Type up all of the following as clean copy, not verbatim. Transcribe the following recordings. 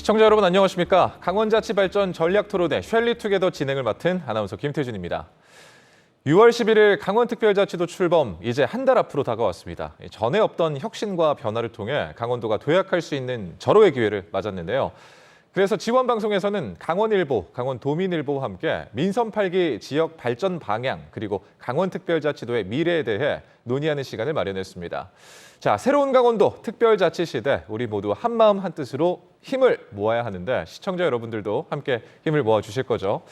시청자 여러분 안녕하십니까? 강원자치발전 전략토론회 쉘리투게더 진행을 맡은 아나운서 김태준입니다. 6월 11일 강원특별자치도 출범 이제 한 달 앞으로 다가왔습니다. 전에 없던 혁신과 변화를 통해 강원도가 도약할 수 있는 절호의 기회를 맞았는데요. 그래서 지원방송에서는 강원일보, 강원도민일보와 함께 민선 8기 지역 발전 방향 그리고 강원특별자치도의 미래에 대해 논의하는 시간을 마련했습니다. 자, 새로운 강원도 특별자치 시대 우리 모두 한마음 한뜻으로 힘을 모아야 하는데 시청자 여러분들도 함께 힘을 모아주실 거죠.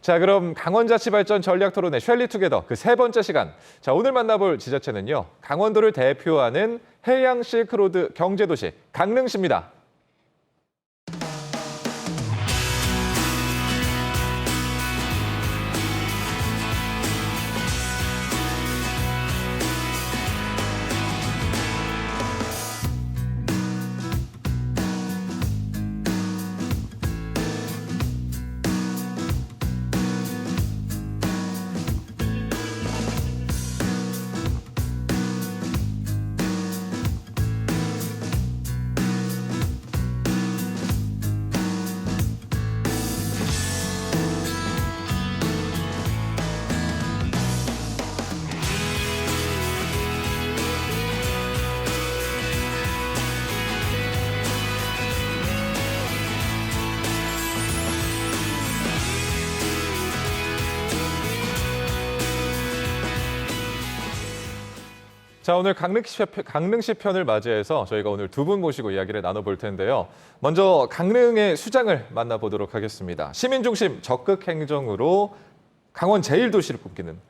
자, 그럼 강원자치발전 전략토론회 쉘리투게더 그 세 번째 시간. 자, 오늘 만나볼 지자체는요. 강원도를 대표하는 해양 실크로드 경제도시 강릉시입니다. 자, 오늘 강릉시 편을 맞이해서 저희가 오늘 두 분 모시고 이야기를 나눠볼 텐데요. 먼저 강릉의 수장을 만나보도록 하겠습니다. 시민중심 적극 행정으로 강원 제1도시를 꿈꾸는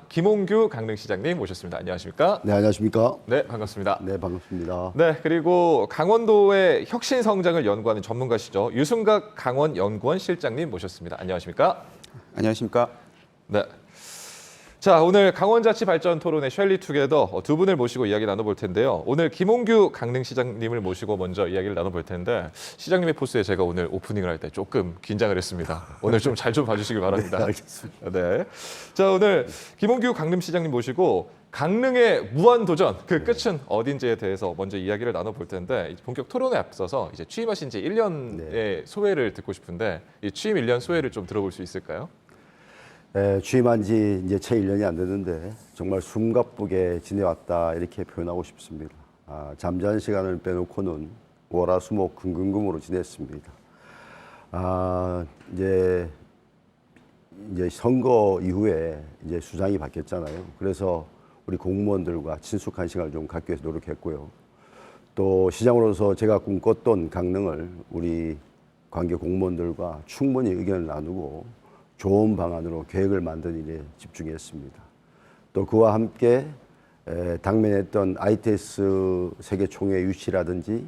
김홍규 강릉시장님 모셨습니다. 안녕하십니까? 네, 안녕하십니까? 네, 반갑습니다. 네, 반갑습니다. 네, 그리고 강원도의 혁신 성장을 연구하는 전문가시죠. 유승각 강원연구원 실장님 모셨습니다. 안녕하십니까? 안녕하십니까? 네. 자, 오늘 강원자치발전 토론회 쉘리투게더 두 분을 모시고 이야기 나눠볼 텐데요. 오늘 김홍규 강릉시장님을 모시고 먼저 이야기를 나눠볼 텐데 시장님의 포스에 제가 오늘 오프닝을 할 때 조금 긴장을 했습니다. 오늘 좀 잘 좀 봐주시길 바랍니다. 네, 알겠습니다. 네. 자, 오늘 김홍규 강릉시장님 모시고 강릉의 무한도전, 그 끝은 어딘지에 대해서 먼저 이야기를 나눠볼 텐데 본격 토론에 앞서서 이제 취임하신 지 1년의 소회를 듣고 싶은데 이 취임 1년 소회를 좀 들어볼 수 있을까요? 취임한 지 이제 채 1년이 안 됐는데 정말 숨가쁘게 지내왔다 이렇게 표현하고 싶습니다. 잠자는 시간을 빼놓고는 월화수목 금금금으로 지냈습니다. 이제 선거 이후에 이제 수장이 바뀌었잖아요. 그래서 우리 공무원들과 친숙한 시간을 좀 갖기 위해서 노력했고요. 또 시장으로서 제가 꿈꿨던 강릉을 우리 관계 공무원들과 충분히 의견을 나누고 좋은 방안으로 계획을 만드는 일에 집중했습니다. 또 그와 함께 당면했던 ITS 세계총회 유치라든지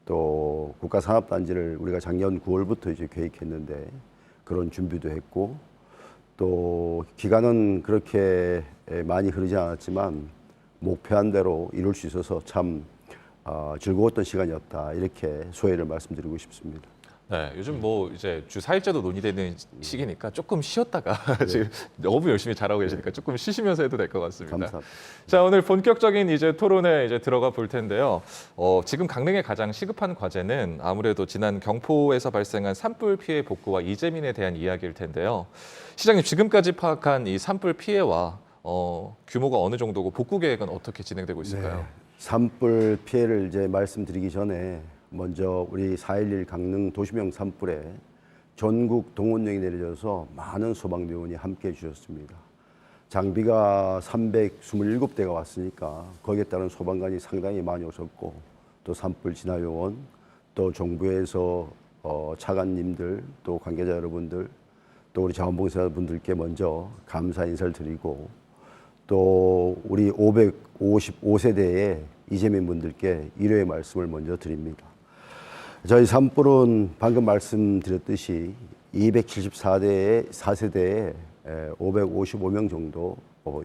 또 국가산업단지를 우리가 작년 9월부터 이제 계획했는데 그런 준비도 했고 또 기간은 그렇게 많이 흐르지 않았지만 목표한 대로 이룰 수 있어서 참 즐거웠던 시간이었다 이렇게 소회를 말씀드리고 싶습니다. 네, 요즘 뭐 이제 주 4일제도 논의되는 시기니까 조금 쉬었다가 지금 너무 열심히 잘하고 계시니까 조금 쉬시면서 해도 될 것 같습니다. 감사합니다. 자, 오늘 본격적인 이제 토론에 이제 들어가 볼 텐데요. 지금 강릉의 가장 시급한 과제는 아무래도 지난 경포에서 발생한 산불 피해 복구와 이재민에 대한 이야기일 텐데요. 시장님 지금까지 파악한 이 산불 피해와 규모가 어느 정도고 복구 계획은 어떻게 진행되고 있을까요? 네, 산불 피해를 이제 말씀드리기 전에 먼저 우리 4.11 강릉 도시명 산불에 전국 동원령이 내려져서 많은 소방대원이 함께해 주셨습니다. 장비가 327대가 왔으니까 거기에 따른 소방관이 상당히 많이 오셨고 또 산불 진화요원 또 정부에서 차관님들 또 관계자 여러분들 또 우리 자원봉사분들께 먼저 감사 인사를 드리고 또 우리 555세대의 이재민 분들께 일회의 말씀을 먼저 드립니다. 저희 산불은 방금 말씀드렸듯이 274대의 4세대에 555명 정도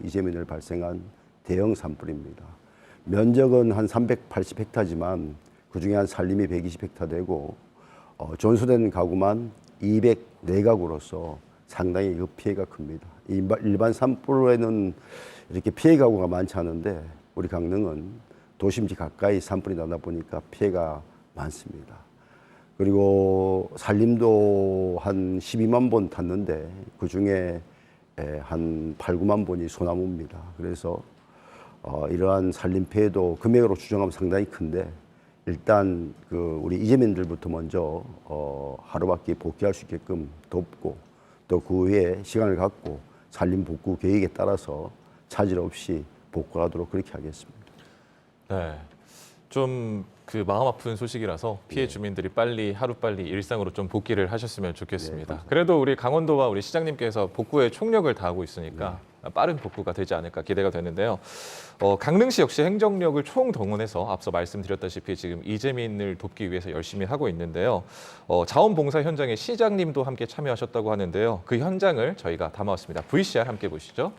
이재민을 발생한 대형 산불입니다. 면적은 한 380헥타지만 그중에 한 산림이 120헥타 되고 전소된 가구만 204가구로서 상당히 그 피해가 큽니다. 일반 산불에는 이렇게 피해 가구가 많지 않은데 우리 강릉은 도심지 가까이 산불이 나다 보니까 피해가 많습니다. 그리고 산림도 한 12만 본 탔는데 그중에 한 8, 9만 본이 소나무입니다. 그래서 이러한 산림 피해도 금액으로 추정하면 상당히 큰데 일단 우리 이재민들부터 먼저 하루바퀴 복귀할 수 있게끔 돕고 또 그 후에 시간을 갖고 산림 복구 계획에 따라서 차질 없이 복구하도록 그렇게 하겠습니다. 네. 좀 그 마음 아픈 소식이라서 피해 주민들이 하루빨리 일상으로 좀 복귀를 하셨으면 좋겠습니다. 그래도 우리 강원도와 우리 시장님께서 복구에 총력을 다하고 있으니까 빠른 복구가 되지 않을까 기대가 되는데요. 강릉시 역시 행정력을 총동원해서 앞서 말씀드렸다시피 지금 이재민을 돕기 위해서 열심히 하고 있는데요. 자원봉사 현장에 시장님도 함께 참여하셨다고 하는데요. 그 현장을 저희가 담아왔습니다. VCR 함께 보시죠.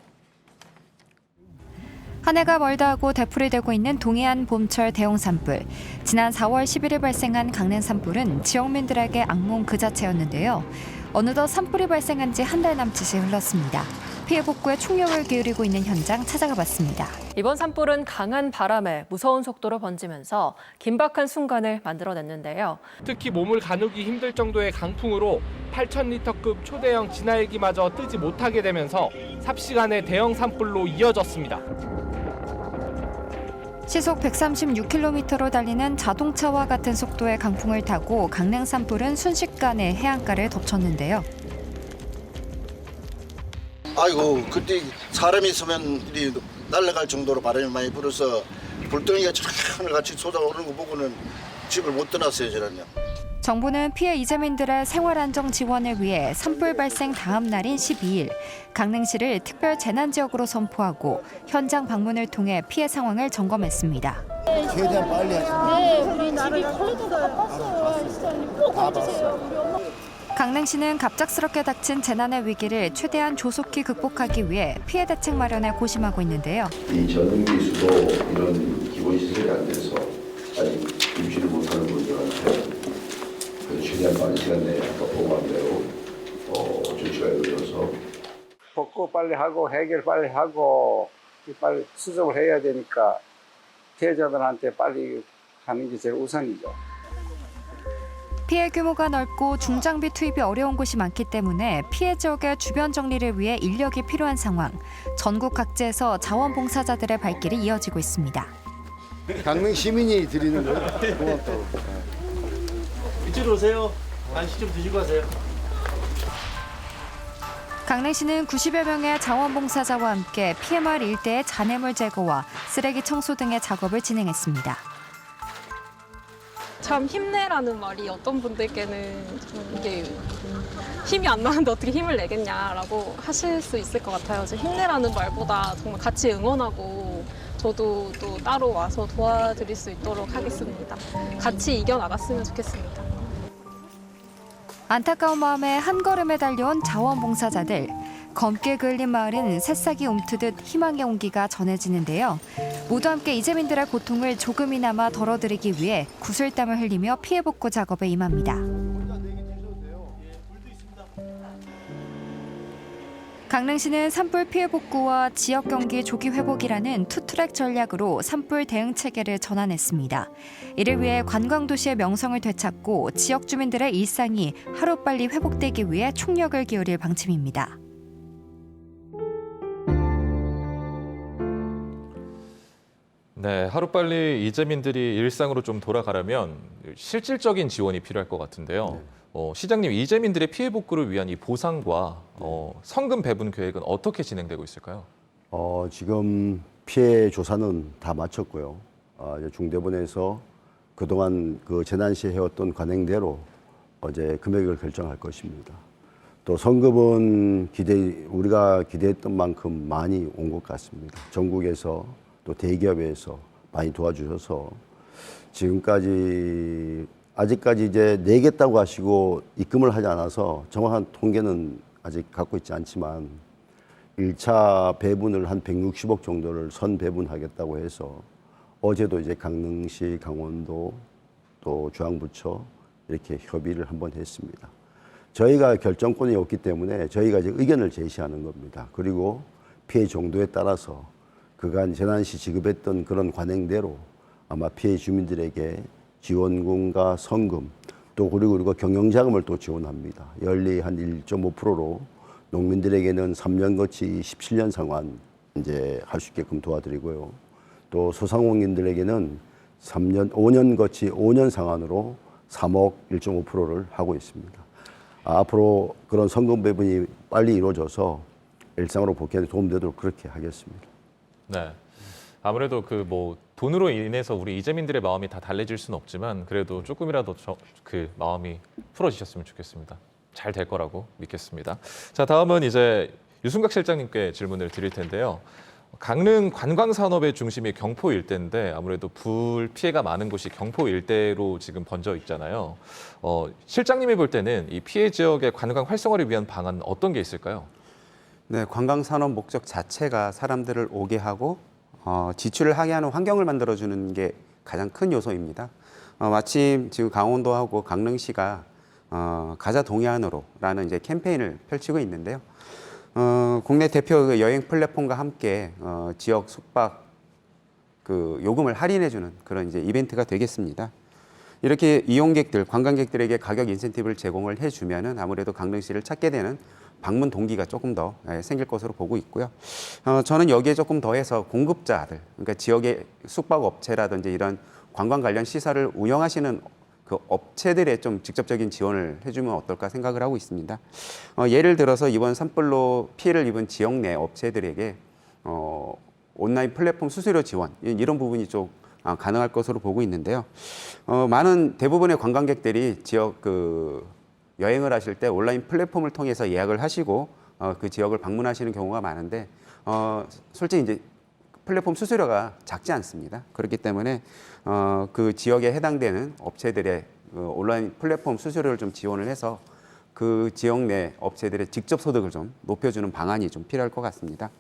한 해가 멀다 하고 되풀이되고 있는 동해안 봄철 대형 산불. 지난 4월 11일 발생한 강릉 산불은 지역민들에게 악몽 그 자체였는데요. 어느덧 산불이 발생한 지 한 달 남짓이 흘렀습니다. 피해 복구에 총력을 기울이고 있는 현장 찾아가 봤습니다. 이번 산불은 강한 바람에 무서운 속도로 번지면서 긴박한 순간을 만들어냈는데요. 특히 몸을 가누기 힘들 정도의 강풍으로 8,000리터급 초대형 진화헬기마저 뜨지 못하게 되면서 삽시간에 대형 산불로 이어졌습니다. 시속 136km로 달리는 자동차와 같은 속도의 강풍을 타고 강릉 산불은 순식간에 해안가를 덮쳤는데요. 아이고 그때 사람이 있으면 날아갈 정도로 바람이 많이 불어서 불덩이가 하늘같이 쏟아오르는 거 보고는 집을 못 떠났어요 저는요. 정부는 피해 이재민들의 생활안정 지원을 위해 산불 발생 다음 날인 12일 강릉시를 특별 재난지역으로 선포하고 현장 방문을 통해 피해 상황을 점검했습니다. 최대한 빨리 하시면. 네, 우리 집이 컬러도가 팠어요. 시장님 꼭 와주세요. 우리 엄마. 강릉시는 갑작스럽게 닥친 재난의 위기를 최대한 조속히 극복하기 위해 피해 대책 마련에 고심하고 있는데요. 이 전기수도 이런 기본 시설이 안 돼서 아직 유지를 못하는 분들한테 최대한 빠른 시간 내에 아까 보고한 대로 조치가 이루어져서 복구 빨리 하고 해결 빨리 하고 빨리 수습을 해야 되니까 피해자들한테 빨리 하는 게 제일 우선이죠. 피해 규모가 넓고 중장비 투입이 어려운 곳이 많기 때문에 피해 지역의 주변 정리를 위해 인력이 필요한 상황. 전국 각지에서 자원봉사자들의 발길이 이어지고 있습니다. 강릉 시민이 드리는 거예요. 고맙다고. 이쪽으로 오세요. 간식 좀 드시고 가세요. 강릉시는 90여 명의 자원봉사자와 함께 피해마을 일대의 잔해물 제거와 쓰레기 청소 등의 작업을 진행했습니다. 참 힘내라는 말이 어떤 분들께는 좀 이게 힘이 안 나는데 어떻게 힘을 내겠냐라고 하실 수 있을 것 같아요. 힘내라는 말보다 정말 같이 응원하고 저도 또 따로 와서 도와드릴 수 있도록 하겠습니다. 같이 이겨나갔으면 좋겠습니다. 안타까운 마음에 한 걸음에 달려온 자원봉사자들. 검게 그을린 마을은 새싹이 움트듯 희망의 온기가 전해지는데요. 모두 함께 이재민들의 고통을 조금이나마 덜어드리기 위해 구슬땀을 흘리며 피해 복구 작업에 임합니다. 강릉시는 산불 피해 복구와 지역 경기 조기 회복이라는 투트랙 전략으로 산불 대응 체계를 전환했습니다. 이를 위해 관광도시의 명성을 되찾고 지역 주민들의 일상이 하루빨리 회복되기 위해 총력을 기울일 방침입니다. 네, 하루빨리 이재민들이 일상으로 좀 돌아가려면 실질적인 지원이 필요할 것 같은데요. 시장님, 이재민들의 피해 복구를 위한 이 보상과 성금 배분 계획은 어떻게 진행되고 있을까요? 지금 피해 조사는 다 마쳤고요. 이제 중대본에서 그동안 그 재난시에 해왔던 관행대로 어제 금액을 결정할 것입니다. 또 성금은 우리가 기대했던 만큼 많이 온 것 같습니다. 전국에서 또 대기업에서 많이 도와주셔서 지금까지 아직까지 이제 내겠다고 하시고 입금을 하지 않아서 정확한 통계는 아직 갖고 있지 않지만 1차 배분을 한 160억 정도를 선 배분하겠다고 해서 어제도 이제 강릉시, 강원도 또 중앙부처 이렇게 협의를 한번 했습니다. 저희가 결정권이 없기 때문에 저희가 이제 의견을 제시하는 겁니다. 그리고 피해 정도에 따라서 그간 재난시 지급했던 그런 관행대로 아마 피해 주민들에게 지원금과 성금 또 그리고 경영자금을 또 지원합니다. 연리 한 1.5%로 농민들에게는 3년 거치 17년 상환 이제 할 수 있게끔 도와드리고요. 또 소상공인들에게는 5년 거치 5년 상환으로 3억 1.5%를 하고 있습니다. 앞으로 그런 성금 배분이 빨리 이루어져서 일상으로 복귀하는 데 도움되도록 그렇게 하겠습니다. 네. 아무래도 그 뭐 돈으로 인해서 우리 이재민들의 마음이 다 달래질 수는 없지만 그래도 조금이라도 그 마음이 풀어지셨으면 좋겠습니다. 잘 될 거라고 믿겠습니다. 자, 다음은 이제 유승각 실장님께 질문을 드릴 텐데요. 강릉 관광 산업의 중심이 경포 일대인데 아무래도 불 피해가 많은 곳이 경포 일대로 지금 번져 있잖아요. 실장님이 볼 때는 이 피해 지역의 관광 활성화를 위한 방안 어떤 게 있을까요? 네, 관광 산업 목적 자체가 사람들을 오게 하고 지출을 하게 하는 환경을 만들어주는 게 가장 큰 요소입니다. 마침 지금 강원도하고 강릉시가 가자 동해안으로라는 이제 캠페인을 펼치고 있는데요. 국내 대표 여행 플랫폼과 함께 지역 숙박 그 요금을 할인해주는 그런 이제 이벤트가 되겠습니다. 이렇게 이용객들, 관광객들에게 가격 인센티브를 제공을 해주면은 아무래도 강릉시를 찾게 되는 방문 동기가 조금 더 생길 것으로 보고 있고요. 저는 여기에 조금 더해서 공급자들, 그러니까 지역의 숙박업체라든지 이런 관광 관련 시설을 운영하시는 그 업체들의 좀 직접적인 지원을 해주면 어떨까 생각을 하고 있습니다. 예를 들어서 이번 산불로 피해를 입은 지역 내 업체들에게 온라인 플랫폼 수수료 지원 이런 부분이 좀 가능할 것으로 보고 있는데요. 많은 대부분의 관광객들이 지역 그 여행을 하실 때 온라인 플랫폼을 통해서 예약을 하시고 그 지역을 방문하시는 경우가 많은데 솔직히 이제 플랫폼 수수료가 작지 않습니다. 그렇기 때문에 그 지역에 해당되는 업체들의 온라인 플랫폼 수수료를 좀 지원을 해서 그 지역 내 업체들의 직접 소득을 좀 높여주는 방안이 좀 필요할 것 같습니다.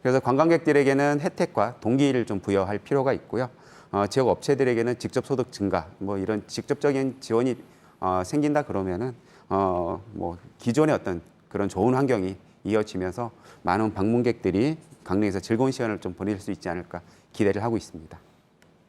그래서 관광객들에게는 혜택과 동기를 좀 부여할 필요가 있고요. 지역 업체들에게는 직접 소득 증가, 뭐 이런 직접적인 지원이 생긴다 그러면은 뭐 기존의 어떤 그런 좋은 환경이 이어지면서 많은 방문객들이 강릉에서 즐거운 시간을 좀 보낼 수 있지 않을까 기대를 하고 있습니다.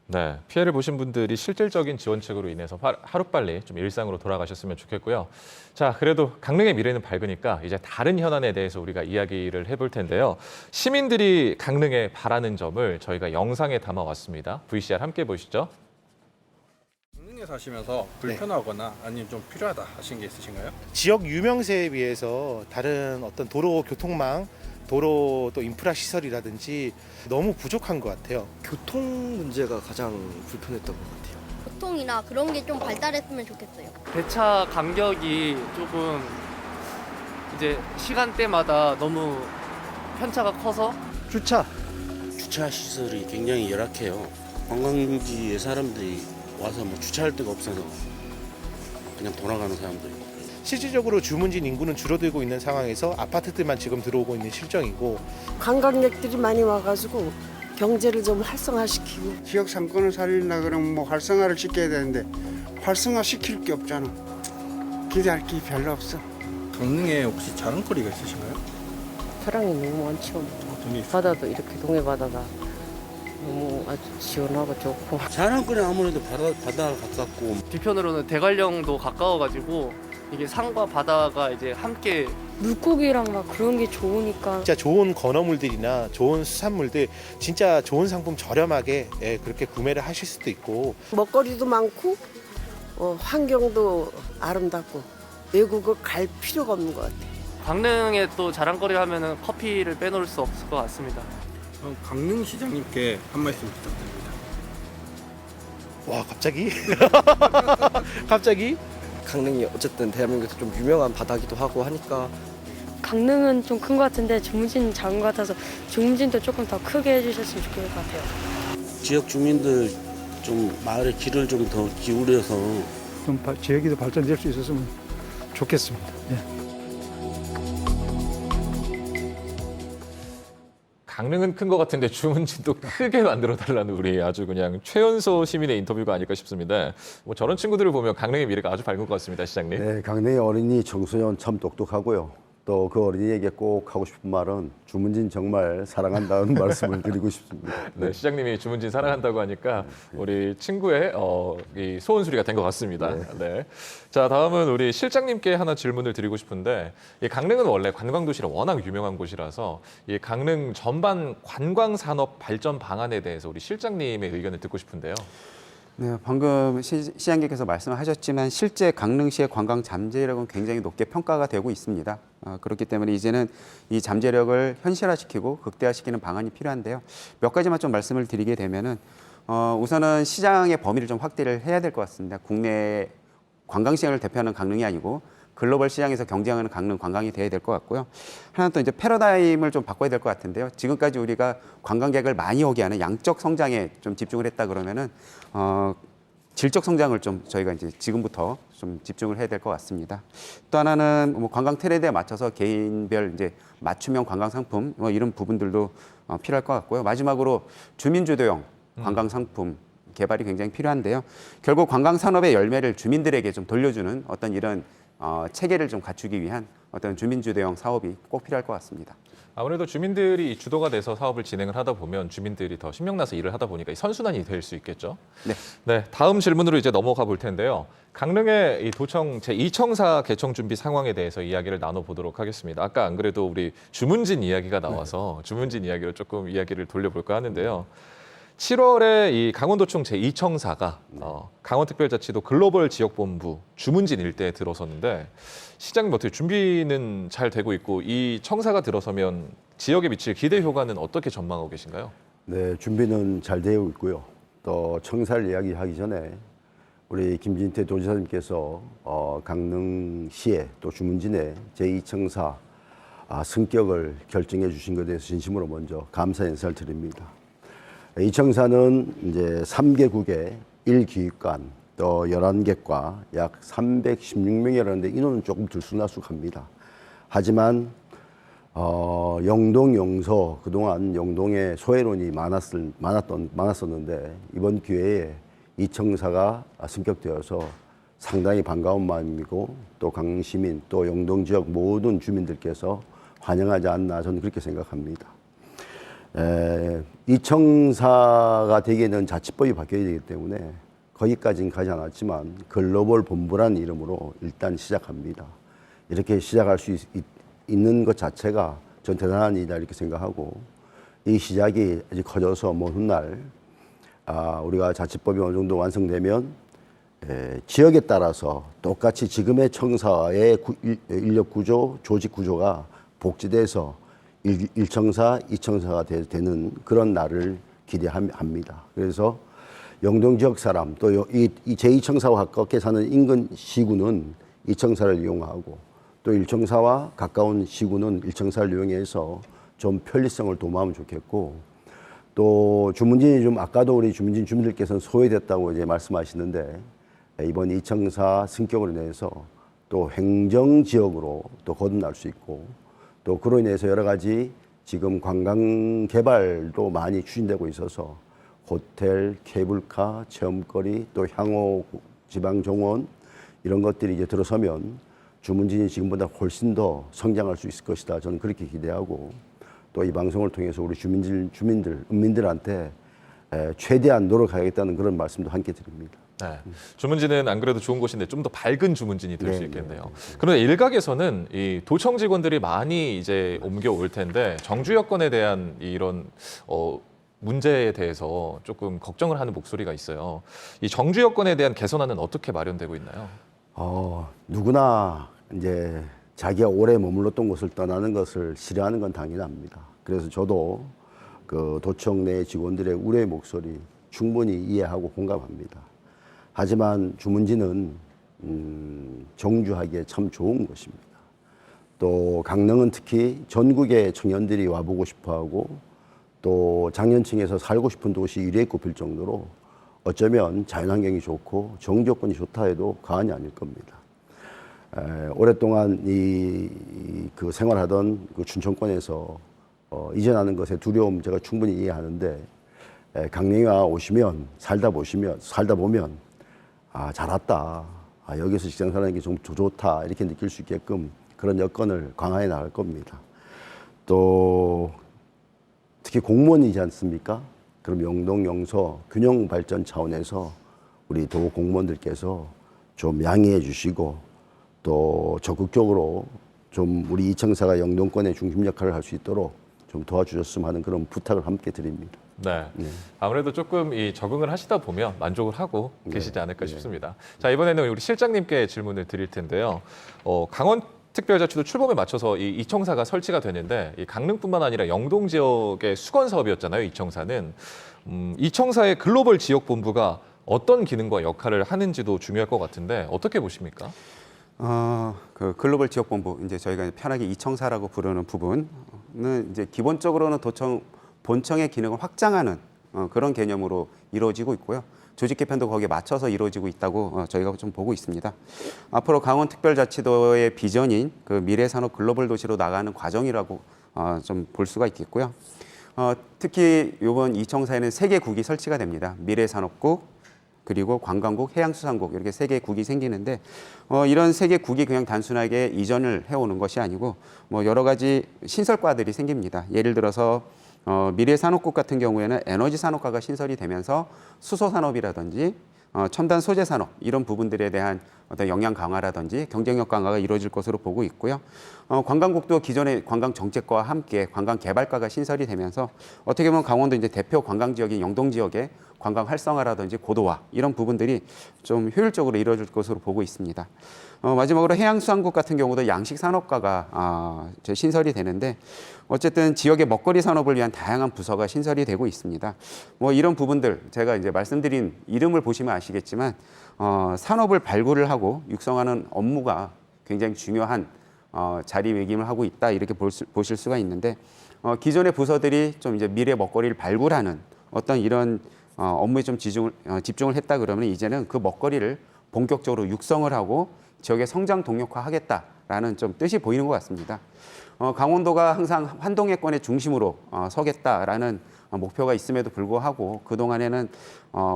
네, 피해를 보신 분들이 실질적인 지원책으로 인해서 하루빨리 좀 일상으로 돌아가셨으면 좋겠고요. 자, 그래도 강릉의 미래는 밝으니까 이제 다른 현안에 대해서 우리가 이야기를 해볼 텐데요. 시민들이 강릉에 바라는 점을 저희가 영상에 담아왔습니다. VCR 함께 보시죠. 강릉에 사시면서 불편하거나 아니면 좀 필요하다 하신 게 있으신가요? 지역 유명세에 비해서 다른 어떤 도로 교통망, 도로 또 인프라 시설이라든지 너무 부족한 것 같아요. 교통 문제가 가장 불편했던 것 같아요. 교통이나 그런 게 좀 발달했으면 좋겠어요. 배차 간격이 조금 이제 시간대마다 너무 편차가 커서 주차 시설이 굉장히 열악해요. 관광지에 사람들이 와서 뭐 주차할 데가 없어서 그냥 돌아가는 사람들이. 실질적으로 주문진 인구는 줄어들고 있는 상황에서 아파트들만 지금 들어오고 있는 실정이고 관광객들이 많이 와가지고 경제를 좀 활성화시키고 지역 상권을 살린다 그러면 뭐 활성화를 시켜야 되는데 활성화 시킬 게 없잖아. 기대할 게 별로 없어. 강릉에 혹시 자랑거리가 있으신가요? 사랑이 너무 많죠. 바다도 이렇게 동해 바다가 너무 아주 시원하고 좋고. 자랑거리 아무래도 바다가 가깝고 뒤편으로는 대관령도 가까워가지고 이게 산과 바다가 이제 함께 물고기랑 막 그런 게 좋으니까 진짜 좋은 건어물들이나 좋은 수산물들 진짜 좋은 상품 저렴하게 그렇게 구매를 하실 수도 있고 먹거리도 많고 환경도 아름답고 외국을 갈 필요가 없는 것 같아요. 강릉에 또 자랑거리 하면은 커피를 빼놓을 수 없을 것 같습니다. 강릉 시장님께 한 말씀 부탁드립니다. 와 갑자기? 갑자기? 강릉이 어쨌든 대한민국에서 좀 유명한 바다기도 하고 하니까 강릉은 좀 큰 것 같은데 주문진 작은 것 같아서 주문진도 조금 더 크게 해주셨으면 좋을 것 같아요. 지역 주민들 좀 마을의 길을 좀 더 기울여서 좀 지역이 더 발전될 수 있었으면 좋겠습니다. 예. 강릉은 큰 것 같은데 주문진도 크게 만들어달라는 우리 아주 그냥 최연소 시민의 인터뷰가 아닐까 싶습니다. 뭐 저런 친구들을 보면 강릉의 미래가 아주 밝은 것 같습니다, 시장님. 네, 강릉의 어린이 청소년 참 똑똑하고요. 또 그 어린이에게 꼭 하고 싶은 말은 주문진 정말 사랑한다는 말씀을 드리고 싶습니다. 네, 시장님이 주문진 사랑한다고 하니까 우리 친구의 이 소원 수리가 된 것 같습니다. 네. 자, 다음은 우리 실장님께 하나 질문을 드리고 싶은데, 이 강릉은 원래 관광도시라 워낙 유명한 곳이라서 이 강릉 전반 관광산업 발전 방안에 대해서 우리 실장님의 의견을 듣고 싶은데요. 네, 방금 시장님께서 말씀하셨지만 실제 강릉시의 관광 잠재력은 굉장히 높게 평가가 되고 있습니다. 그렇기 때문에 이제는 이 잠재력을 현실화시키고 극대화시키는 방안이 필요한데요. 몇 가지만 좀 말씀을 드리게 되면은 우선은 시장의 범위를 좀 확대를 해야 될 것 같습니다. 국내 관광 시장을 대표하는 강릉이 아니고 글로벌 시장에서 경쟁하는 강릉 관광이 돼야 될 것 같고요. 하나 또 이제 패러다임을 좀 바꿔야 될 것 같은데요. 지금까지 우리가 관광객을 많이 오게 하는 양적 성장에 좀 집중을 했다 그러면은 질적 성장을 좀 저희가 이제 지금부터 좀 집중을 해야 될 것 같습니다. 또 하나는 뭐 관광 트렌드에 맞춰서 개인별 이제 맞춤형 관광 상품 뭐 이런 부분들도 필요할 것 같고요. 마지막으로 주민 주도형 관광 상품 개발이 굉장히 필요한데요. 결국 관광 산업의 열매를 주민들에게 좀 돌려주는 어떤 이런 체계를 좀 갖추기 위한 어떤 주민주도형 사업이 꼭 필요할 것 같습니다. 아무래도 주민들이 주도가 돼서 사업을 진행을 하다 보면 주민들이 더 신명나서 일을 하다 보니까 이 선순환이 될 수 있겠죠. 네. 네, 다음 질문으로 이제 넘어가 볼 텐데요. 강릉의 이 도청 제2청사 개청 준비 상황에 대해서 이야기를 나눠보도록 하겠습니다. 아까 안 그래도 우리 주문진 이야기가 나와서 주문진 이야기로 조금 이야기를 돌려볼까 하는데요. 7월에 이 강원도청 제2청사가 강원특별자치도 글로벌 지역본부 주문진 일대에 들어섰는데, 시장님 어떻게 준비는 잘 되고 있고 이 청사가 들어서면 지역에 미칠 기대 효과는 어떻게 전망하고 계신가요? 네, 준비는 잘 되어 있고요. 또 청사를 이야기하기 전에 우리 김진태 도지사님께서 강릉시에 또 주문진의 제2청사 승격을 결정해 주신 것에 대해서 진심으로 먼저 감사 인사를 드립니다. 이 청사는 이제 3개국의 1기획관 또 11개과 약 316명이라는데 인원은 조금 들쑥날쑥합니다. 하지만 영동, 영서 그동안 영동에 소외론이 많았었는데 이번 기회에 이 청사가 승격되어서 상당히 반가운 마음이고 또 강릉시민 또 영동 지역 모든 주민들께서 환영하지 않나 저는 그렇게 생각합니다. 이 청사가 되기에는 자치법이 바뀌어야 되기 때문에 거기까지는 가지 않았지만 글로벌 본부라는 이름으로 일단 시작합니다. 이렇게 시작할 수 있는 것 자체가 전 대단한 일이다 이렇게 생각하고, 이 시작이 아직 커져서 먼 훗날 우리가 자치법이 어느 정도 완성되면 지역에 따라서 똑같이 지금의 청사의 인력 구조, 조직 구조가 복지돼서 1청사, 2청사가 되는 그런 날을 기대합니다. 그래서 영동 지역 사람 또 이 제2청사와 가깝게 사는 인근 시군은 2청사를 이용하고 또 1청사와 가까운 시군은 1청사를 이용해서 좀 편리성을 도모하면 좋겠고, 또 주문진이 좀 아까도 우리 주문진 주민들께서는 소외됐다고 이제 말씀하시는데 이번 2청사 승격으로 인해서 또 행정 지역으로 또 거듭날 수 있고, 또 그로 인해서 여러 가지 지금 관광 개발도 많이 추진되고 있어서 호텔, 케이블카, 체험거리, 또 향후 지방 정원 이런 것들이 이제 들어서면 주문진이 지금보다 훨씬 더 성장할 수 있을 것이다. 저는 그렇게 기대하고, 또 이 방송을 통해서 우리 은민들한테 최대한 노력하겠다는 그런 말씀도 함께 드립니다. 네. 주문진은 안 그래도 좋은 곳인데 좀 더 밝은 주문진이 될 수 있겠네요. 그런데 일각에서는 이 도청 직원들이 많이 이제 옮겨올 텐데 정주 여건에 대한 이런 문제에 대해서 조금 걱정을 하는 목소리가 있어요. 이 정주 여건에 대한 개선안은 어떻게 마련되고 있나요? 누구나 이제 자기가 오래 머물렀던 곳을 떠나는 것을 싫어하는 건 당연합니다. 그래서 저도 그 도청 내 직원들의 우려의 목소리 충분히 이해하고 공감합니다. 하지만 주문진은 정주하기에 참 좋은 곳입니다. 또 강릉은 특히 전국의 청년들이 와보고 싶어하고 또 장년층에서 살고 싶은 도시 1위에 꼽힐 정도로 어쩌면 자연환경이 좋고 정주여건이 좋다 해도 과언이 아닐 겁니다. 오랫동안 그 생활하던 그 춘천권에서 이전하는 것에 두려움 제가 충분히 이해하는데, 강릉에 오시면 살다 보면 잘 왔다. 여기서 직장 사는 게 좀 좋다 이렇게 느낄 수 있게끔 그런 여건을 강화해 나갈 겁니다. 또 특히 공무원이지 않습니까? 그럼 영동, 영서 균형 발전 차원에서 우리 도 공무원들께서 좀 양해해 주시고 또 적극적으로 좀 우리 이청사가 영동권의 중심 역할을 할 수 있도록 좀 도와주셨으면 하는 그런 부탁을 함께 드립니다. 네. 아무래도 조금 이 적응을 하시다 보면 만족을 하고 계시지 않을까 싶습니다. 자, 이번에는 우리 실장님께 질문을 드릴 텐데요. 강원특별자치도 출범에 맞춰서 이 이청사가 설치가 되는데 이 강릉뿐만 아니라 영동 지역의 수건 사업이었잖아요. 이청사는 이청사의 글로벌 지역 본부가 어떤 기능과 역할을 하는지도 중요할 것 같은데 어떻게 보십니까? 그 글로벌 지역본부, 이제 저희가 편하게 이청사라고 부르는 부분은 이제 기본적으로는 도청 본청의 기능을 확장하는 그런 개념으로 이루어지고 있고요. 조직 개편도 거기에 맞춰서 이루어지고 있다고 저희가 좀 보고 있습니다. 앞으로 강원특별자치도의 비전인 그 미래산업 글로벌 도시로 나가는 과정이라고 좀 볼 수가 있겠고요. 특히 이번 이청사에는 3개 국이 설치가 됩니다. 미래산업국, 그리고 관광국, 해양수산국 이렇게 3개의 국이 생기는데 이런 3개 국이 그냥 단순하게 이전을 해오는 것이 아니고 여러 가지 신설과들이 생깁니다. 예를 들어서 미래산업국 같은 경우에는 에너지산업과가 신설이 되면서 수소산업이라든지 첨단 소재산업 이런 부분들에 대한 어떤 역량 강화라든지 경쟁력 강화가 이루어질 것으로 보고 있고요. 관광국도 기존의 관광 정책과와 함께 관광 개발과가 신설이 되면서 어떻게 보면 강원도 이제 대표 관광 지역인 영동 지역의 관광 활성화라든지 고도화 이런 부분들이 좀 효율적으로 이루어질 것으로 보고 있습니다. 마지막으로 해양수산국 같은 경우도 양식산업과가 신설이 되는데 어쨌든 지역의 먹거리 산업을 위한 다양한 부서가 신설이 되고 있습니다. 이런 부분들 제가 이제 말씀드린 이름을 보시면 아시겠지만 산업을 발굴을 하고 육성하는 업무가 굉장히 중요한 자리매김을 하고 있다 이렇게 보실 수가 있는데 기존의 부서들이 좀 이제 미래 먹거리를 발굴하는 어떤 이런 업무에 좀 집중을 했다 그러면 이제는 그 먹거리를 본격적으로 육성을 하고 지역의 성장 동력화하겠다라는 좀 뜻이 보이는 것 같습니다. 강원도가 항상 환동해권의 중심으로 서겠다라는 목표가 있음에도 불구하고 그동안에는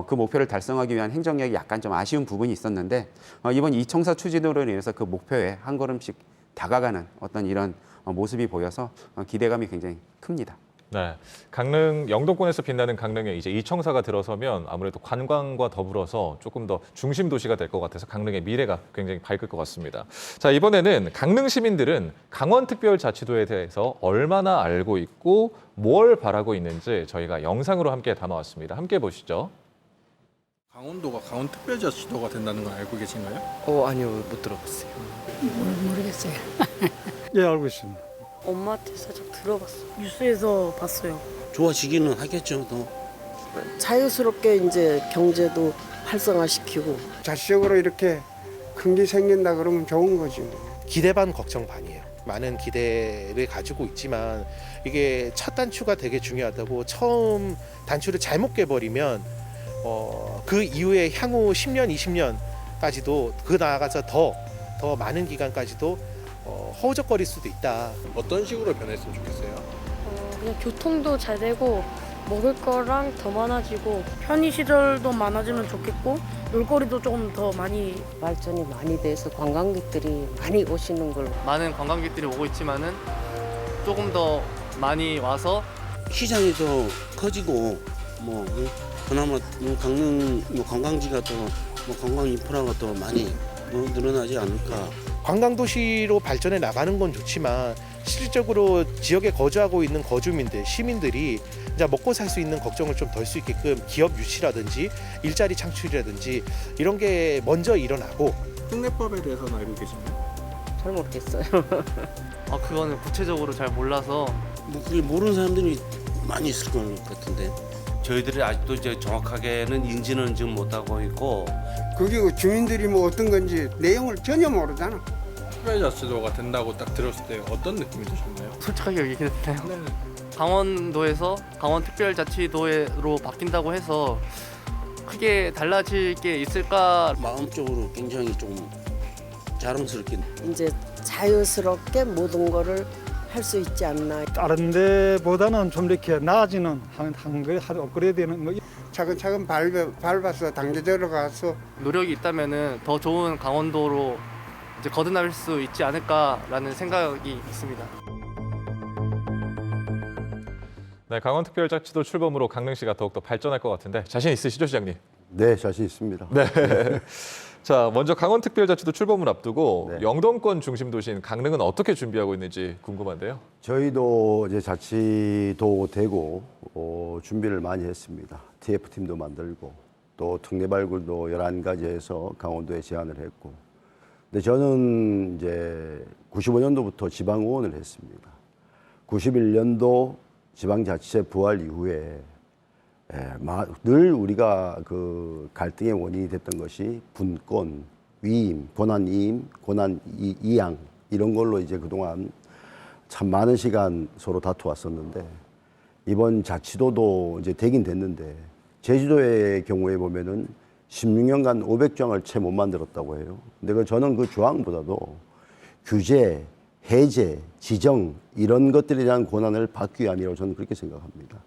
그 목표를 달성하기 위한 행정력이 약간 좀 아쉬운 부분이 있었는데 이번 이청사 추진으로 인해서 그 목표에 한 걸음씩 다가가는 어떤 이런 모습이 보여서 기대감이 굉장히 큽니다. 네, 강릉 영동권에서 빛나는 강릉에 이제 이청사가 들어서면 아무래도 관광과 더불어서 조금 더 중심 도시가 될 것 같아서 강릉의 미래가 굉장히 밝을 것 같습니다. 자, 이번에는 강릉 시민들은 강원특별자치도에 대해서 얼마나 알고 있고 뭘 바라고 있는지 저희가 영상으로 함께 담아왔습니다. 함께 보시죠. 강원도가 강원특별자치도가 된다는 걸 알고 계신가요? 아니요, 못 들어봤어요. 모르겠어요. 예, 알고 있습니다. 엄마한테 살짝 들어봤어요. 뉴스에서 봤어요. 좋아지기는 하겠죠. 더. 자유스럽게 이제 경제도 활성화시키고 자체적으로 이렇게 큰 게 생긴다 그러면 좋은 거지. 기대 반 걱정 반이에요. 많은 기대를 가지고 있지만 이게 첫 단추가 되게 중요하다고 처음 단추를 잘못 깨버리면 그 이후에 향후 10년, 20년까지도 그 나아가서 더 많은 기간까지도 허우적거릴 수도 있다. 어떤 식으로 변했으면 좋겠어요? 그냥 교통도 잘 되고 먹을 거랑 더 많아지고 편의시설도 많아지면 좋겠고 놀거리도 조금 더 많이 발전이 많이 돼서 관광객들이 많이 오시는 걸로. 많은 관광객들이 오고 있지만은 조금 더 많이 와서 시장이 더 커지고 그나마 강릉 관광지가 더 관광 인프라가 더 많이 늘어나지 않을까. 관광도시로 발전해 나가는 건 좋지만 실질적으로 지역에 거주하고 있는 거주민들, 시민들이 이제 먹고 살 수 있는 걱정을 좀 덜 수 있게끔 기업 유치라든지 일자리 창출이라든지 이런 게 먼저 일어나고. 특례법에 대해서는 알고 계신가요? 잘 모르겠어요. 그거는 구체적으로 잘 몰라서 그게 모르는 사람들이 많이 있을 것 같은데. 저희들이 아직도 이제 정확하게는 인지는 지금 못하고 있고 그게 주민들이 뭐 어떤 건지 내용을 전혀 모르잖아. 특별자치도가 된다고 딱 들었을 때 어떤 느낌이 드셨나요? 솔직하게 얘기해도 되나요? 네. 강원도에서 강원특별자치도로 바뀐다고 해서 크게 달라질 게 있을까? 마음적으로 굉장히 좀 자랑스럽게. 이제 자유스럽게 모든 거를 할 수 있지 않나. 다른 데보다는 좀 이렇게 나아지는 한 업그레이드되는 거. 차근차근 밟아서 단계적으로 가서 노력이 있다면은 더 좋은 강원도로 이제 거듭날 수 있지 않을까라는 생각이 있습니다. 네, 강원특별자치도 출범으로 강릉시가 더욱더 발전할 것 같은데 자신 있으시죠, 시장님? 네, 자신 있습니다. 네. 자, 먼저 강원특별자치도 출범을 앞두고 영동권 중심 도시인 강릉은 어떻게 준비하고 있는지 궁금한데요. 저희도 이제 자치도 되고 준비를 많이 했습니다. TF팀도 만들고 또 특례 발굴도 11가지 해서 강원도에 제안을 했고. 근데 저는 이제 95년도부터 지방의원을 했습니다. 91년도 지방자치제 부활 이후에 늘 우리가 그 갈등의 원인이 됐던 것이 분권, 위임, 권한 이임, 권한 이양 이런 걸로 이제 그동안 참 많은 시간 서로 다투었었는데 이번 자치도도 이제 되긴 됐는데 제주도의 경우에 보면은 16년간 500조항을 채 못 만들었다고 해요. 근데 저는 그 조항보다도 규제, 해제, 지정 이런 것들에 대한 권한을 받기 위함이라고 저는 그렇게 생각합니다.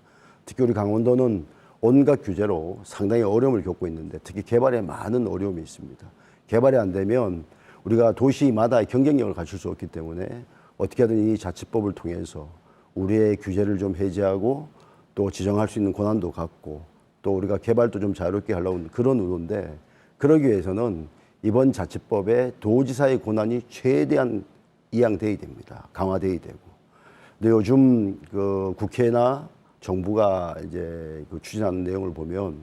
특히 우리 강원도는 온갖 규제로 상당히 어려움을 겪고 있는데 특히 개발에 많은 어려움이 있습니다. 개발이 안 되면 우리가 도시마다의 경쟁력을 갖출 수 없기 때문에 어떻게 하든 이 자치법을 통해서 우리의 규제를 좀 해제하고 또 지정할 수 있는 권한도 갖고 또 우리가 개발도 좀 자유롭게 하려고 그런 의도인데 그러기 위해서는 이번 자치법에 도지사의 권한이 최대한 이양돼야 됩니다. 강화돼야 되고. 근데 요즘 그 국회나 정부가 이제 그 추진하는 내용을 보면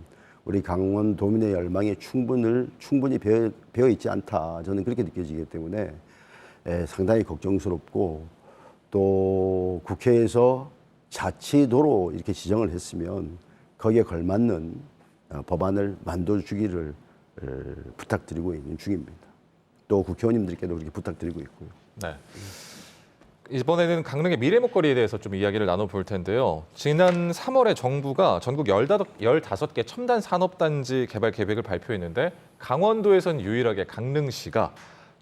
우리 강원도민의 열망에 충분히 배어 있지 않다. 저는 그렇게 느껴지기 때문에 상당히 걱정스럽고 또 국회에서 자치도로 이렇게 지정을 했으면 거기에 걸맞는 법안을 만들어주기를 부탁드리고 있는 중입니다. 또 국회의원님들께도 그렇게 부탁드리고 있고요. 네. 이번에는 강릉의 미래 먹거리에 대해서 좀 이야기를 나눠볼 텐데요. 지난 3월에 정부가 전국 15개 첨단 산업단지 개발 계획을 발표했는데 강원도에선 유일하게 강릉시가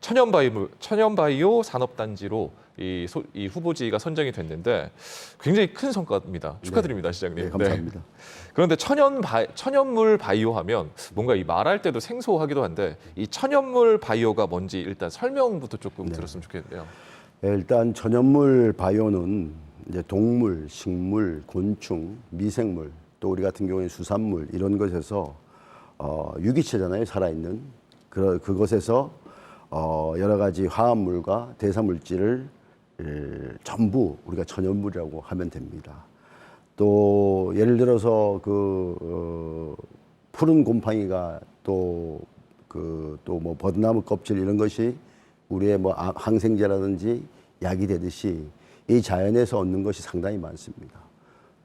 천연바이오 산업단지로 이 후보지가 선정이 됐는데 굉장히 큰 성과입니다. 축하드립니다, 시장님. 네, 감사합니다. 네. 그런데 천연물 바이오 하면 뭔가 이 말할 때도 생소하기도 한데 이 천연물 바이오가 뭔지 일단 설명부터 조금 들었으면 좋겠는데요. 일단 천연물 바이오는 이제 동물, 식물, 곤충, 미생물 또 우리 같은 경우에 수산물 이런 것에서 유기체잖아요, 살아있는. 그것에서 여러 가지 화합물과 대사물질을 전부 우리가 천연물이라고 하면 됩니다. 또 예를 들어서 푸른 곰팡이가 또 뭐 버드나무 껍질 이런 것이 우리의 뭐 항생제라든지 약이 되듯이 이 자연에서 얻는 것이 상당히 많습니다.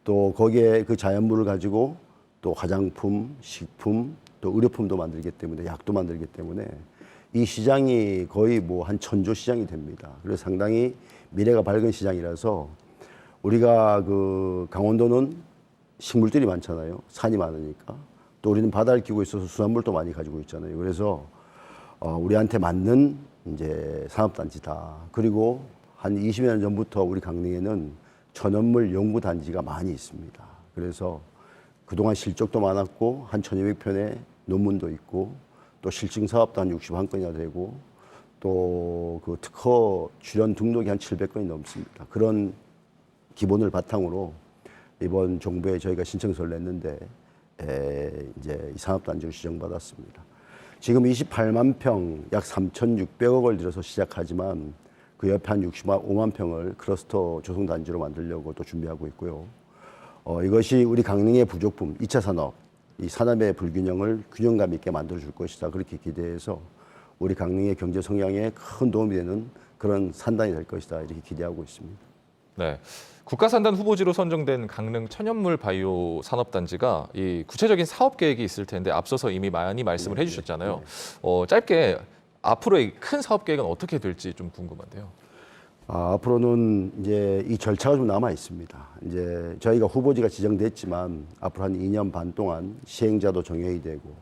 또 거기에 그 자연물을 가지고 또 화장품, 식품, 또 의료품도 만들기 때문에 약도 만들기 때문에 이 시장이 거의 뭐 한 1000조 시장이 됩니다. 그래서 상당히 미래가 밝은 시장이라서 우리가 그 강원도는 식물들이 많잖아요. 산이 많으니까. 또 우리는 바다를 끼고 있어서 수산물도 많이 가지고 있잖아요. 그래서 우리한테 맞는 이제 산업단지다. 그리고 한 20여 년 전부터 우리 강릉에는 천연물 연구단지가 많이 있습니다. 그래서 그동안 실적도 많았고 한 1200편의 논문도 있고 또 실증사업도 한 61건이나 되고 또 그 특허 출연 등록이 한 700건이 넘습니다. 그런 기본을 바탕으로 이번 정부에 저희가 신청서를 냈는데 이제 이 산업단지로 지정받았습니다. 지금 28만 평, 약 3,600억을 들여서 시작하지만 그 옆에 한 65만 평을 클러스터 조성단지로 만들려고 또 준비하고 있고요. 이것이 우리 강릉의 부족품, 2차 산업, 이 산업의 불균형을 균형감 있게 만들어줄 것이다. 그렇게 기대해서 우리 강릉의 경제 성장에 큰 도움이 되는 그런 산단이 될 것이다. 이렇게 기대하고 있습니다. 네. 국가산단 후보지로 선정된 강릉 천연물 바이오 산업단지가 이 구체적인 사업 계획이 있을 텐데 앞서서 이미 많이 말씀을 해주셨잖아요. 짧게 앞으로의 큰 사업 계획은 어떻게 될지 좀 궁금한데요. 앞으로는 이제 이 절차가 좀 남아 있습니다. 이제 저희가 후보지가 지정됐지만 앞으로 한 2년 반 동안 시행자도 정해야 되고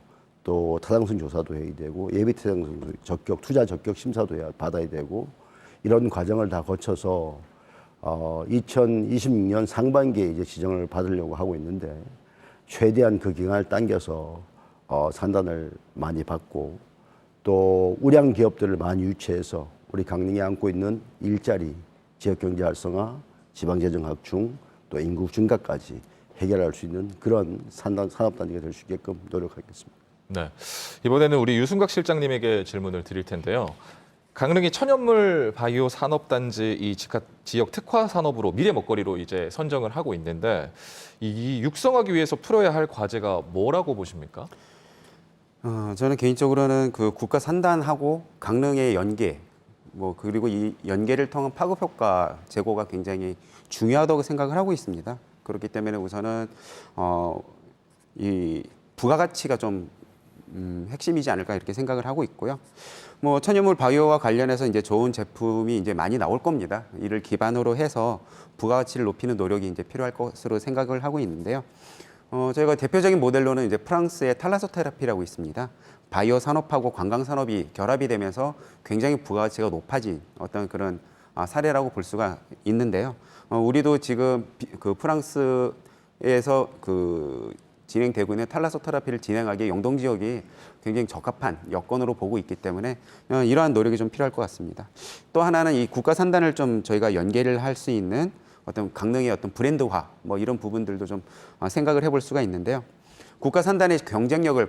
또 타당성 조사도 해야 되고 예비 타당성 적격, 투자 적격 심사도 받아야 되고 이런 과정을 다 거쳐서 2026년 상반기에 이제 지정을 받으려고 하고 있는데 최대한 그 기간을 당겨서 산단을 많이 받고 또 우량 기업들을 많이 유치해서 우리 강릉이 안고 있는 일자리, 지역경제 활성화, 지방재정 확충, 또 인구 증가까지 해결할 수 있는 그런 산업단지가 될 수 있게끔 노력하겠습니다. 네, 이번에는 우리 유순각 실장님에게 질문을 드릴 텐데요. 강릉이 천연물 바이오 산업단지 이 지역 특화 산업으로 미래 먹거리로 이제 선정을 하고 있는데 이 육성하기 위해서 풀어야 할 과제가 뭐라고 보십니까? 저는 개인적으로는 그 국가 산단하고 강릉의 연계, 그리고 이 연계를 통한 파급 효과 제고가 굉장히 중요하다고 생각을 하고 있습니다. 그렇기 때문에 우선은 이 부가가치가 좀 핵심이지 않을까 이렇게 생각을 하고 있고요. 천연물 바이오와 관련해서 이제 좋은 제품이 이제 많이 나올 겁니다. 이를 기반으로 해서 부가가치를 높이는 노력이 이제 필요할 것으로 생각을 하고 있는데요. 저희가 대표적인 모델로는 이제 프랑스의 탈라소테라피라고 있습니다. 바이오 산업하고 관광 산업이 결합이 되면서 굉장히 부가가치가 높아진 어떤 그런 사례라고 볼 수가 있는데요. 우리도 지금 그 프랑스에서 진행되고 있는 탈라소테라피를 진행하기에 영동 지역이 굉장히 적합한 여건으로 보고 있기 때문에 이러한 노력이 좀 필요할 것 같습니다. 또 하나는 이 국가 산단을 좀 저희가 연계를 할 수 있는 어떤 강릉의 어떤 브랜드화 이런 부분들도 좀 생각을 해볼 수가 있는데요. 국가 산단의 경쟁력을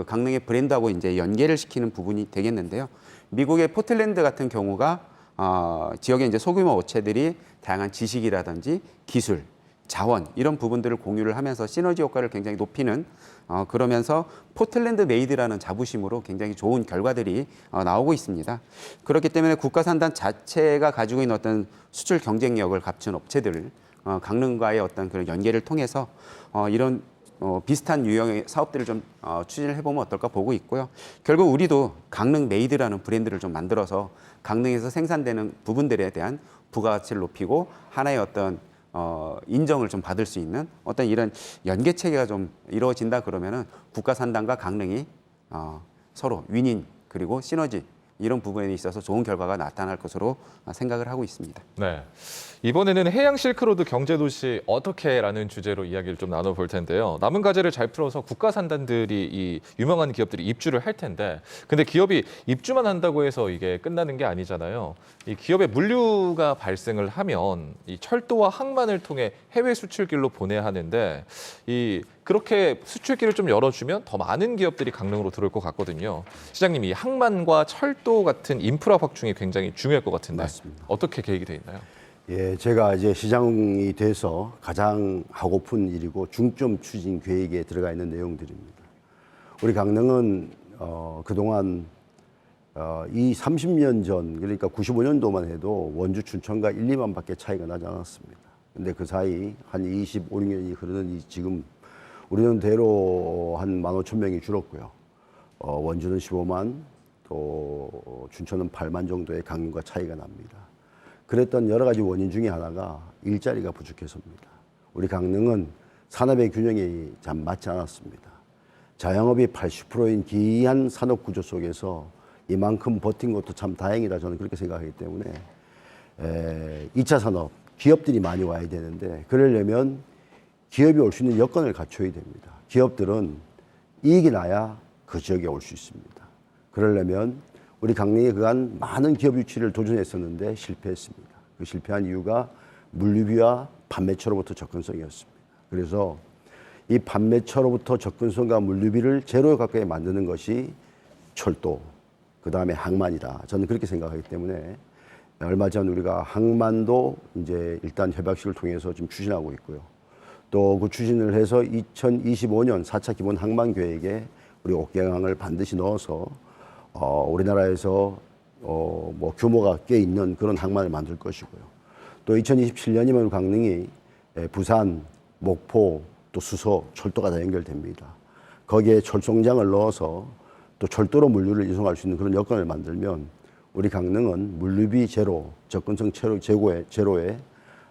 강릉의 브랜드하고 이제 연계를 시키는 부분이 되겠는데요. 미국의 포틀랜드 같은 경우가 지역의 이제 소규모 업체들이 다양한 지식이라든지 기술, 자원 이런 부분들을 공유를 하면서 시너지 효과를 굉장히 높이는 그러면서 포틀랜드 메이드라는 자부심으로 굉장히 좋은 결과들이 나오고 있습니다. 그렇기 때문에 국가 산단 자체가 가지고 있는 어떤 수출 경쟁력을 갖춘 업체들을 강릉과의 어떤 그런 연계를 통해서 이런 비슷한 유형의 사업들을 좀 추진을 해보면 어떨까 보고 있고요. 결국 우리도 강릉 메이드라는 브랜드를 좀 만들어서 강릉에서 생산되는 부분들에 대한 부가가치를 높이고 하나의 어떤 인정을 좀 받을 수 있는 어떤 이런 연계 체계가 좀 이루어진다 그러면은 국가 산단과 강릉이 서로 윈윈 그리고 시너지 이런 부분에 있어서 좋은 결과가 나타날 것으로 생각을 하고 있습니다. 네, 이번에는 해양 실크로드 경제도시 어떻게라는 주제로 이야기를 좀 나눠볼 텐데요. 남은 과제를 잘 풀어서 국가 산단들이 이 유명한 기업들이 입주를 할 텐데, 근데 기업이 입주만 한다고 해서 이게 끝나는 게 아니잖아요. 이 기업의 물류가 발생을 하면 이 철도와 항만을 통해 해외 수출길로 보내야 하는데 그렇게 수출길을 좀 열어주면 더 많은 기업들이 강릉으로 들어올 것 같거든요. 시장님, 이 항만과 철도 같은 인프라 확충이 굉장히 중요할 것 같은데 맞습니다. 어떻게 계획이 돼 있나요? 예, 제가 이제 시장이 돼서 가장 하고픈 일이고 중점 추진 계획에 들어가 있는 내용들입니다. 우리 강릉은 그동안 이 30년 전, 그러니까 95년도만 해도 원주 춘천과 1, 2만 밖에 차이가 나지 않았습니다. 근데 그 사이 한 25, 6년이 흐르는 지금 우리는 대로 한 15,000명이 줄었고요. 원주는 15만, 또 춘천은 8만 정도의 강릉과 차이가 납니다. 그랬던 여러 가지 원인 중에 하나가 일자리가 부족해서입니다. 우리 강릉은 산업의 균형이 잘 맞지 않았습니다. 자영업이 80%인 기이한 산업 구조 속에서 이만큼 버틴 것도 참 다행이다, 저는 그렇게 생각하기 때문에 2차 산업, 기업들이 많이 와야 되는데 그러려면 기업이 올 수 있는 여건을 갖춰야 됩니다. 기업들은 이익이 나야 그 지역에 올 수 있습니다. 그러려면 우리 강릉에 그간 많은 기업 유치를 도전했었는데 실패했습니다. 그 실패한 이유가 물류비와 판매처로부터 접근성이었습니다. 그래서 이 판매처로부터 접근성과 물류비를 제로 가까이 만드는 것이 철도, 그 다음에 항만이다. 저는 그렇게 생각하기 때문에 얼마 전 우리가 항만도 이제 일단 협약식을 통해서 지금 추진하고 있고요. 또 그 추진을 해서 2025년 4차 기본 항만 계획에 우리 옥경항을 반드시 넣어서 우리나라에서 규모가 꽤 있는 그런 항만을 만들 것이고요. 또 2027년이면 강릉이 부산, 목포, 또 수서, 철도가 다 연결됩니다. 거기에 철송장을 넣어서 또 철도로 물류를 이송할 수 있는 그런 여건을 만들면 우리 강릉은 물류비 제로, 접근성 제로에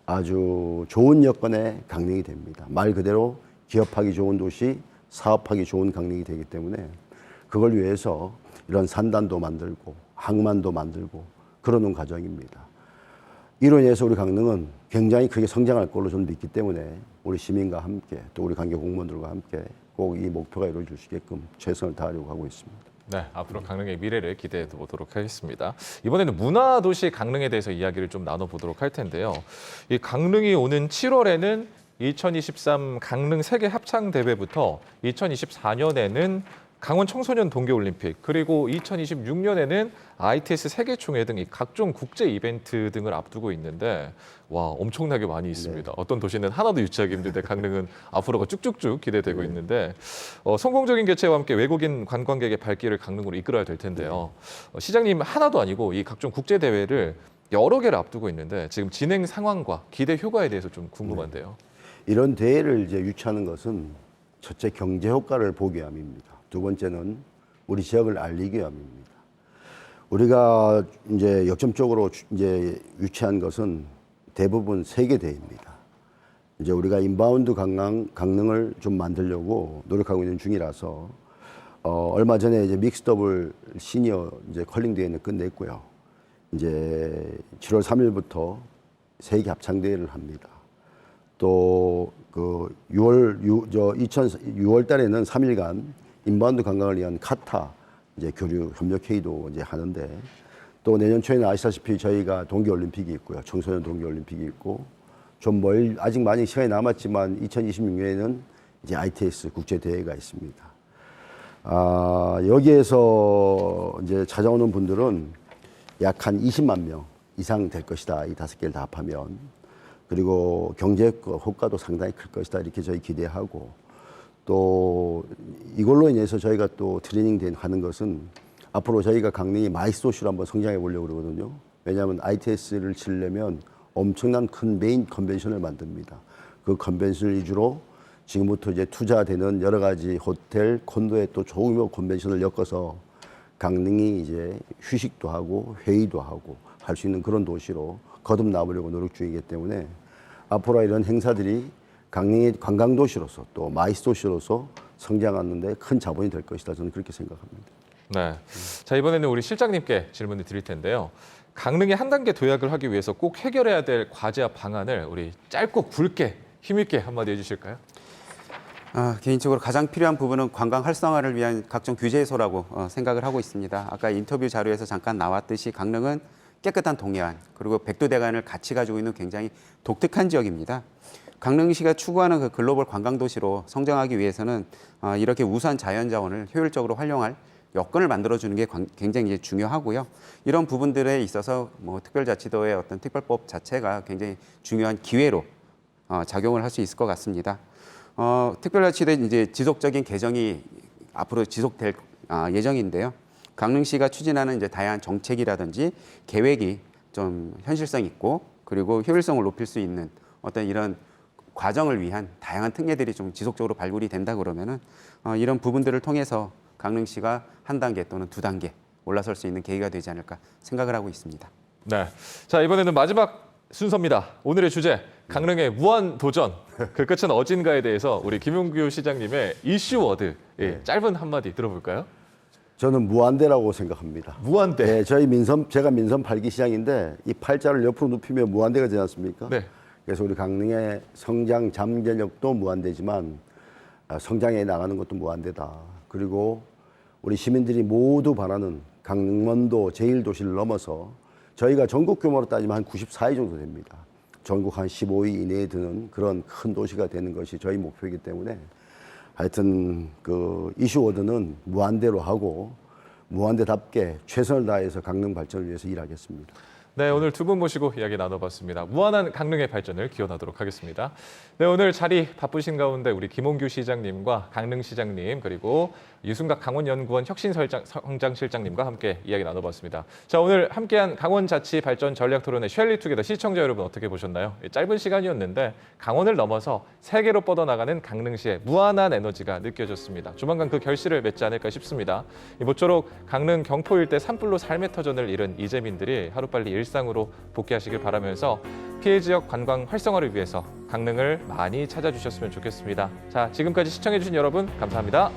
아주 좋은 여건의 강릉이 됩니다. 말 그대로 기업하기 좋은 도시, 사업하기 좋은 강릉이 되기 때문에 그걸 위해서 이런 산단도 만들고 항만도 만들고 그러는 과정입니다. 이로 인해서 우리 강릉은 굉장히 크게 성장할 걸로 저는 믿기 때문에 우리 시민과 함께 또 우리 관계 공무원들과 함께 꼭 이 목표가 이루어질 수 있게끔 최선을 다하려고 하고 있습니다. 네, 앞으로 강릉의 미래를 기대해 보도록 하겠습니다. 이번에는 문화도시 강릉에 대해서 이야기를 좀 나눠보도록 할 텐데요. 이 강릉이 오는 7월에는 2023 강릉 세계 합창 대회부터 2024년에는 강원 청소년 동계올림픽, 그리고 2026년에는 ITS 세계총회 등 이 각종 국제 이벤트 등을 앞두고 있는데 와, 엄청나게 많이 있습니다. 어떤 도시는 하나도 유치하기 힘든데 강릉은 앞으로가 쭉쭉쭉 기대되고 있는데 성공적인 개최와 함께 외국인 관광객의 발길을 강릉으로 이끌어야 될 텐데요. 시장님 하나도 아니고 이 각종 국제 대회를 여러 개를 앞두고 있는데 지금 진행 상황과 기대 효과에 대해서 좀 궁금한데요. 이런 대회를 이제 유치하는 것은 첫째 경제 효과를 보기 위함입니다. 두 번째는 우리 지역을 알리기 위함입니다. 우리가 이제 역점적으로 이제 유치한 것은 대부분 세계 대회입니다. 이제 우리가 인바운드 강릉을 좀 만들려고 노력하고 있는 중이라서 얼마 전에 이제 믹스더블 시니어 이제 컬링 대회는 끝냈고요. 이제 7월 3일부터 세계 합창 대회를 합니다. 또 그 6월 달에는 3일간 인바운드 관광을 위한 카타 이제 교류 협력 회의도 이제 하는데 또 내년 초에는 아시다시피 저희가 동계올림픽이 있고요. 청소년 동계올림픽이 있고 좀 아직 많이 시간이 남았지만 2026년에는 이제 ITS 국제 대회가 있습니다. 여기에서 이제 찾아오는 분들은 약 한 20만 명 이상 될 것이다. 이 5개를 다 합하면. 그리고 경제 효과도 상당히 클 것이다. 이렇게 저희 기대하고 또 이걸로 인해서 저희가 또 트레이닝 하는 것은 앞으로 저희가 강릉이 마이스도시로 한번 성장해 보려고 그러거든요. 왜냐하면 ITS를 치려면 엄청난 큰 메인 컨벤션을 만듭니다. 그 컨벤션을 위주로 지금부터 이제 투자되는 여러 가지 호텔, 콘도에 또 조규모 컨벤션을 엮어서 강릉이 이제 휴식도 하고 회의도 하고 할 수 있는 그런 도시로 거듭나보려고 노력 중이기 때문에 앞으로 이런 행사들이 강릉의 관광도시로서 또 마이스도시로서 성장하는 데 큰 자본이 될 것이다. 저는 그렇게 생각합니다. 네. 자, 이번에는 우리 실장님께 질문을 드릴 텐데요. 강릉에 한 단계 도약을 하기 위해서 꼭 해결해야 될 과제와 방안을 우리 짧고 굵게 힘있게 한마디 해주실까요? 개인적으로 가장 필요한 부분은 관광 활성화를 위한 각종 규제 해소라고 생각을 하고 있습니다. 아까 인터뷰 자료에서 잠깐 나왔듯이 강릉은 깨끗한 동해안 그리고 백두대간을 같이 가지고 있는 굉장히 독특한 지역입니다. 강릉시가 추구하는 그 글로벌 관광도시로 성장하기 위해서는 이렇게 우수한 자연자원을 효율적으로 활용할 여건을 만들어주는 게 굉장히 중요하고요. 이런 부분들에 있어서 뭐 특별자치도의 어떤 특별법 자체가 굉장히 중요한 기회로 작용을 할 수 있을 것 같습니다. 특별자치도의 이제 지속적인 개정이 앞으로 지속될 예정인데요. 강릉시가 추진하는 이제 다양한 정책이라든지 계획이 좀 현실성 있고 그리고 효율성을 높일 수 있는 어떤 이런 과정을 위한 다양한 특례들이 좀 지속적으로 발굴이 된다 그러면은 이런 부분들을 통해서 강릉시가 한 단계 또는 두 단계 올라설 수 있는 계기가 되지 않을까 생각을 하고 있습니다. 네. 자, 이번에는 마지막 순서입니다. 오늘의 주제, 강릉의 무한 도전. 그 끝은 어딘가에 대해서 우리 김용규 시장님의 이슈 워드 짧은 한마디 들어볼까요? 저는 무한대라고 생각합니다. 무한대. 네, 제가 민선 8기 시장인데 이 팔자를 옆으로 눕히면 무한대가 되지 않습니까? 네. 그래서 우리 강릉의 성장 잠재력도 무한대지만 성장해 나가는 것도 무한대다. 그리고 우리 시민들이 모두 바라는 강릉원도 제1도시를 넘어서 저희가 전국 규모로 따지면 한 94위 정도 됩니다. 전국 한 15위 이내에 드는 그런 큰 도시가 되는 것이 저희 목표이기 때문에 하여튼 그 이슈 워드는 무한대로 하고 무한대답게 최선을 다해서 강릉 발전을 위해서 일하겠습니다. 네, 오늘 두 분 모시고 이야기 나눠봤습니다. 무한한 강릉의 발전을 기원하도록 하겠습니다. 네, 오늘 자리 바쁘신 가운데 우리 김홍규 시장님과 강릉 시장님 그리고 유승각 강원연구원 혁신성장실장님과 함께 이야기 나눠봤습니다. 자, 오늘 함께한 강원자치발전 전략토론회 쉘리투게더 시청자 여러분 어떻게 보셨나요? 짧은 시간이었는데 강원을 넘어서 세계로 뻗어나가는 강릉시의 무한한 에너지가 느껴졌습니다. 조만간 그 결실을 맺지 않을까 싶습니다. 모쪼록 강릉 경포 일대 산불로 삶의 터전을 잃은 이재민들이 하루빨리 일상으로 복귀하시길 바라면서 피해 지역 관광 활성화를 위해서 강릉을 많이 찾아주셨으면 좋겠습니다. 자, 지금까지 시청해주신 여러분 감사합니다.